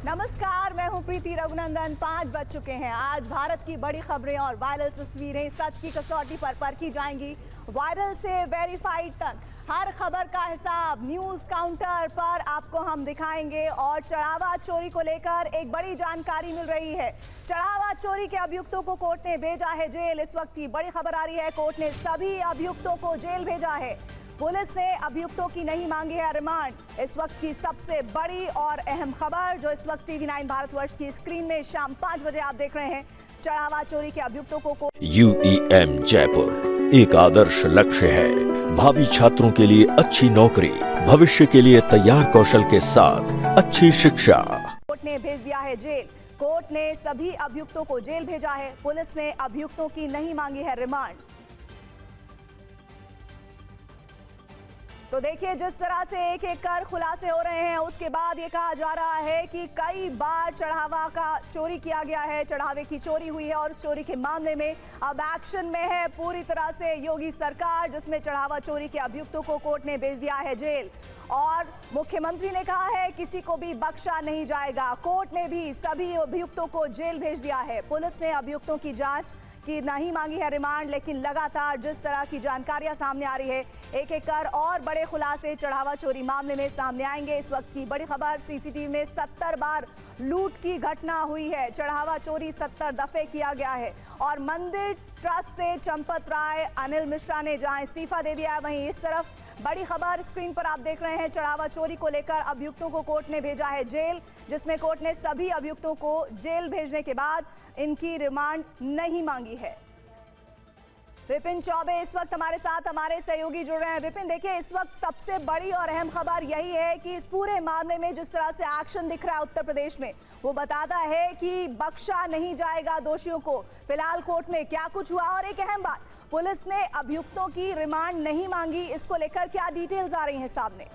नमस्कार, मैं हूं प्रीति रघुनंदन। 5 बज चुके हैं। आज भारत की बड़ी खबरें और वायरल तस्वीरें सच की कसौटी पर परखी जाएंगी। वायरल से वेरीफाइड तक हर खबर का हिसाब न्यूज काउंटर पर आपको हम दिखाएंगे। और चढ़ावा चोरी को लेकर एक बड़ी जानकारी मिल रही है। चढ़ावा चोरी के अभियुक्तों को कोर्ट ने भेजा है जेल। इस वक्त की बड़ी खबर आ रही है, कोर्ट ने सभी अभियुक्तों को जेल भेजा है। पुलिस ने अभियुक्तों की नहीं मांगी है रिमांड। इस वक्त की सबसे बड़ी और अहम खबर जो इस वक्त टीवी 9 भारतवर्ष की स्क्रीन में शाम 5 बजे आप देख रहे हैं। चढ़ावा चोरी के अभियुक्तों को UEM जयपुर एक आदर्श लक्ष्य है। भावी छात्रों के लिए अच्छी नौकरी, भविष्य के लिए तैयार कौशल के साथ अच्छी शिक्षा। कोर्ट ने भेज दिया है जेल। कोर्ट ने सभी अभियुक्तों को जेल भेजा है। पुलिस ने अभियुक्तों की नहीं मांगी है रिमांड। तो देखिए, जिस तरह से एक एक कर खुलासे हो रहे हैं, उसके बाद ये कहा जा रहा है कि कई बार चढ़ावा का चोरी किया गया है, चढ़ावे की चोरी हुई है और उस चोरी के मामले में अब एक्शन में है पूरी तरह से योगी सरकार, जिसमें चढ़ावा चोरी के अभियुक्तों को कोर्ट ने भेज दिया है जेल। और मुख्यमंत्री ने कहा है किसी को भी बख्शा नहीं जाएगा। कोर्ट ने भी सभी अभियुक्तों को जेल भेज दिया है। पुलिस ने अभियुक्तों की जांच की नहीं मांगी है रिमांड, लेकिन लगातार जिस तरह की जानकारियां सामने आ रही है, एक एक कर और बड़े खुलासे चढ़ावा चोरी मामले में सामने आएंगे। इस वक्त की बड़ी खबर, सीसीटीवी में 70 बार लूट की घटना हुई है। चढ़ावा चोरी 70 दफे किया गया है। और मंदिर ट्रस्ट से चंपत राय, अनिल मिश्रा ने जहां इस्तीफा दे दिया है, वहीं इस तरफ बड़ी खबर स्क्रीन पर आप देख रहे हैं। चढ़ावा चोरी को लेकर अभियुक्तों को कोर्ट ने भेजा है जेल, जिसमें कोर्ट ने सभी अभियुक्तों को जेल भेजने के बाद इनकी रिमांड नहीं मांगी है। विपिन चौबे इस वक्त हमारे साथ, हमारे सहयोगी जुड़ रहे हैं। विपिन, देखिए, इस वक्त सबसे बड़ी और अहम खबर यही है कि इस पूरे मामले में जिस तरह से एक्शन दिख रहा है उत्तर प्रदेश में, वो बताता है कि बख्शा नहीं जाएगा दोषियों को। फिलहाल कोर्ट में क्या कुछ हुआ, और एक अहम बात, पुलिस ने अभियुक्तों की रिमांड नहीं मांगी, इसको लेकर क्या डिटेल्स आ रही हैं सामने?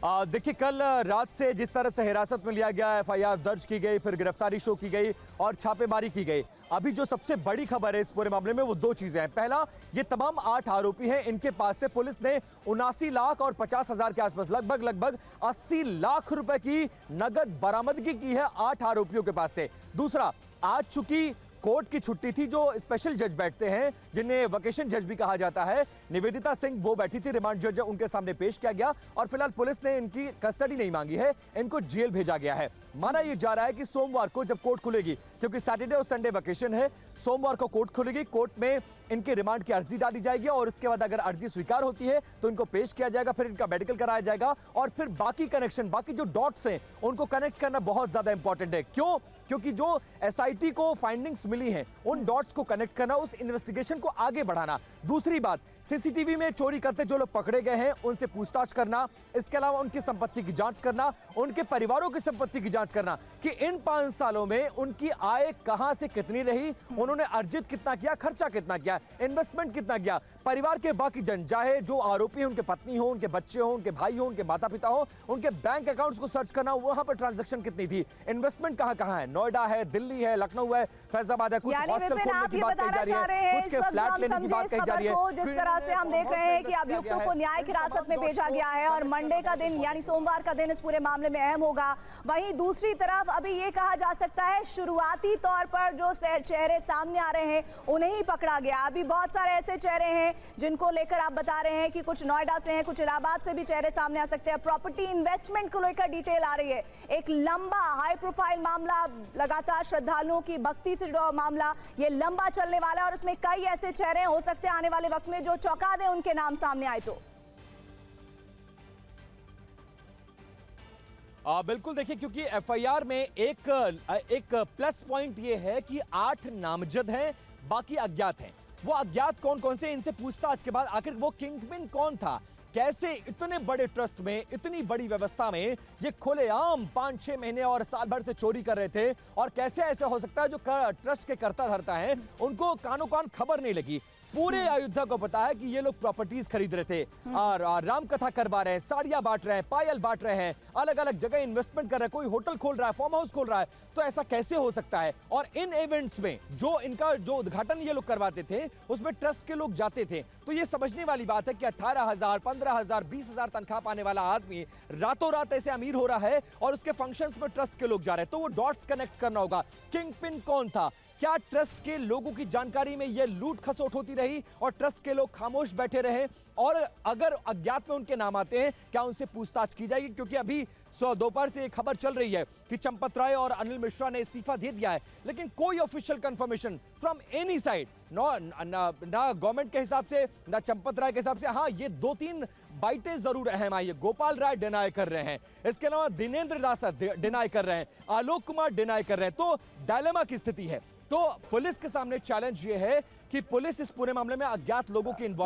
देखिए, कल रात से जिस तरह से हिरासत में लिया गया, FIR दर्ज की गई, फिर गिरफ्तारी शो की गई और छापेमारी की गई। अभी जो सबसे बड़ी खबर है इस पूरे मामले में वो 2 चीजें हैं। पहला, ये तमाम 8 आरोपी हैं, इनके पास से पुलिस ने 79 लाख और 50,000 के आसपास लगभग 80 लाख रुपए की नगद बरामदगी की है 8 आरोपियों के पास से। दूसरा, आज चूंकि कोर्ट की छुट्टी थी, जो स्पेशल जज बैठते हैं जिन्हें वेकेशन जज भी कहा जाता है, निवेदिता सिंह वो बैठी थी, रिमांड जज उनके सामने पेश किया गया और फिलहाल पुलिस ने इनकी कस्टडी नहीं मांगी है, इनको जेल भेजा गया है। माना यह जा रहा है कि सोमवार को जब कोर्ट खुलेगी, क्योंकि सैटरडे और संडे वेकेशन है, सोमवार को कोर्ट खुलेगी, कोर्ट में इनकी रिमांड की अर्जी डाली जाएगी और उसके बाद अगर अर्जी स्वीकार होती है तो इनको पेश किया जाएगा, फिर इनका मेडिकल कराया जाएगा और फिर बाकी कनेक्शन, बाकी जो डॉट्स हैं उनको कनेक्ट करना बहुत ज्यादा इंपॉर्टेंट है। क्यों? क्योंकि जो SIT को फाइंडिंग्स मिली हैं, उन डॉट्स को कनेक्ट करना, उस इन्वेस्टिगेशन को आगे बढ़ाना। दूसरी बात, CCTV में चोरी करते जो लोग पकड़े गए हैं उनसे पूछताछ करना, इसके अलावा उनकी संपत्ति की जांच करना, उनके परिवारों की संपत्ति की जांच करना कि इन 5 सालों में उनकी आय कहां से कितनी रही, उन्होंने अर्जित कितना किया, खर्चा कितना किया, इन्वेस्टमेंट कितना किया, परिवार के बाकी जन, चाहे जो आरोपी हैं उनके पत्नी हो, उनके बच्चे हो, उनके भाई हो, उनके माता पिता हो, उनके बैंक अकाउंट्स को सर्च करना, वहां पर ट्रांजैक्शन कितनी थी, इन्वेस्टमेंट कहां है, नोएडा है, दिल्ली है, लखनऊ है, फैजाबाद है, कुछ हॉस्टल खोलने की बात कही जा रही है, कुछ के फ्लैट लेने की बात कही जा रही है। जिस तरह से हम देख रहे हैं कि अभियुक्तों को न्यायिक हिरासत में भेजा गया है और मंडे का दिन यानी सोमवार का दिन इस पूरे मामले में अहम होगा। वहीं दूसरी तरफ अभी ये कहा जा सकता है शुरुआती तौर पर जो चेहरे सामने आ रहे हैं उन्हें ही पकड़ा गया। अभी बहुत सारे ऐसे चेहरे हैं जिनको लेकर आप बता रहे हैं कि कुछ नोएडा से हैं, कुछ इलाहाबाद से भी चेहरे सामने आ सकते हैं। प्रॉपर्टी इन्वेस्टमेंट को लेकर डिटेल आ रही है। एक लंबा हाई प्रोफाइल मामला, लगातार श्रद्धालुओं की भक्ति से जुड़ा मामला, ये लंबा चलने वाला है और उसमें कई ऐसे चेहरे हो सकते हैं आने वाले वक्त में जो चौंका दे उनके नाम सामने आए तो। बिल्कुल, देखिए, क्योंकि FIR में एक प्लस पॉइंट ये है कि 8 नामजद हैं, बाकी अज्ञात हैं। वो अज्ञात कौन कौन से, इनसे पूछताछ के बाद आखिर वो किंगपिन कौन था, कैसे इतने बड़े ट्रस्ट में, इतनी बड़ी व्यवस्था में ये खुलेआम 5-6 महीने और साल भर से चोरी कर रहे थे, और कैसे ऐसे हो सकता है जो ट्रस्ट के कर्ता धर्ता हैं उनको कानो कान खबर नहीं लगी। पूरे अयोध्या को पता है कि ये लोग प्रॉपर्टीज खरीद रहे थे और राम कथा करवा रहे हैं, साड़ियां बांट रहे हैं, पायल बांट रहे हैं, अलग अलग जगह इन्वेस्टमेंट कर रहे हैं, कोई होटल खोल रहा है, फार्म हाउस खोल रहा है। तो ऐसा कैसे हो सकता है? और इन इवेंट्स में जो इनका जो उद्घाटन ये लोग करवाते थे उसमें ट्रस्ट के लोग जाते थे। तो ये समझने वाली बात है कि 18,000, 15,000, 20,000 तनख्वाह पाने वाला आदमी रातों रात ऐसे अमीर हो रहा है और उसके फंक्शंस में ट्रस्ट के लोग जा रहे हैं। तो वो डॉट्स कनेक्ट करना होगा। किंग पिन कौन था? क्या ट्रस्ट के लोगों की जानकारी में यह लूट खसोट होती रही और ट्रस्ट के लोग खामोश बैठे रहे? और अगर अज्ञात में उनके नाम आते हैं, क्या उनसे पूछताछ की जाएगी? क्योंकि अभी दोपहर से एक खबर चल रही है कि चंपत राय और अनिल मिश्रा ने इस्तीफा दे दिया है, लेकिन कोई official confirmation from any side, ना गवर्नमेंट के हिसाब से, ना चंपत राय के हिसाब से। हाँ, ये 2-3 बाइटें जरूर अहम आई है। गोपाल राय डिनाई कर रहे हैं, इसके अलावा दिनेंद्र दास डिनाई कर रहे हैं, आलोक कुमार डिनाई कर रहे हैं। तो डायलेमा की स्थिति है। तो पुलिस के सामने चैलेंज ये है कि पुलिस इस पूरे मामले में अज्ञात लोगों की इन्वॉल्व